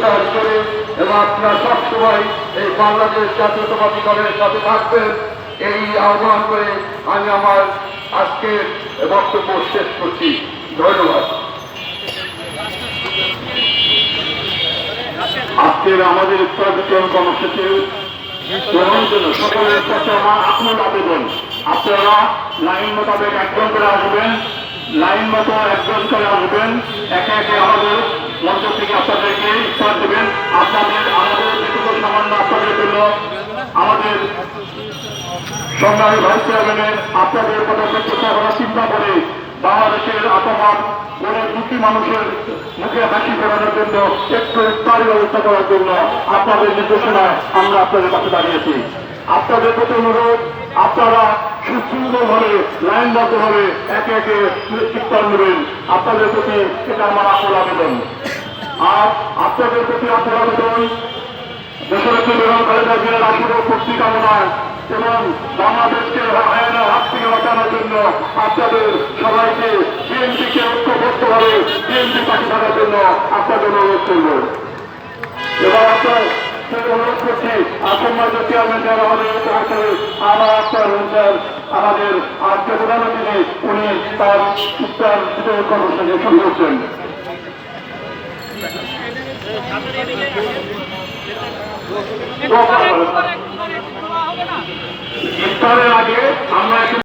কাজ করে এবং আপনারা সবসময় এই বাংলাদেশ জাতীয়তাবাদী দলের সাথে থাকবেন এই আহ্বান করে আমি আমার আজকের বক্তব্য শেষ করছি। ধন্যবাদ। আজকের আমাদের ইফতার বিতরণ কর্মসূচি গ্রহণের জন্য সকলের কাছে আমার আপনার আবেদন, আপনারা লাইন মোতাবেক একজন করে আসবেন, লাইন মতো একজন করে আসবেন, একে একে আমাদের মঞ্চ থেকে আপনাদেরকে ইফতার দেবেন। আপনাদের আমাদের যেটুকু সামান্য আপনাদের জন্য আমাদের সংগ্রামী ভাইস চেয়ারম্যানের আপনাদের কথা প্রত্যাশা করার চিন্তা করে বাংলাদেশের আতঙ্ক গরিব দুঃখী মানুষের মুখে হাসি ফোটানোর জন্য একটু ইফতারি ব্যবস্থা করার জন্য আপনাদের নির্দেশনায় আমরা আপনাদের পাশে দাঁড়িয়েছি। আপনাদের প্রতি অনুরোধ, আপনারা সুশৃঙ্খলভাবে লাইনবদ্ধভাবে একে একে ইফতার নেবেন। আপনাদের প্রতি এটা আমার আসল আবেদন। আর আপনাদের প্রতি আসল আবেদন দেশনেত্রী বেগম খালেদা জিয়ার আশীর্বাদ শক্তি কামনায় এবং বাংলাদেশকে হায়ানার হাত থেকে বাঁচানোর জন্য আপনাদের সবাইকে বিএনপিকে ঐক্যবদ্ধভাবে বিএনপি পাশে থাকার জন্য আপনাদের অনুরোধ করব। এবার আপনার অনুরোধ করছি আসন্ন যে চেয়ারম্যান যারা আমাদের আমাদের আজকে প্রধান অতিথি উনি তার ইফতার বিতরণ কর্মসূচি শুরু করছেন। ইফতারের আগে আমরা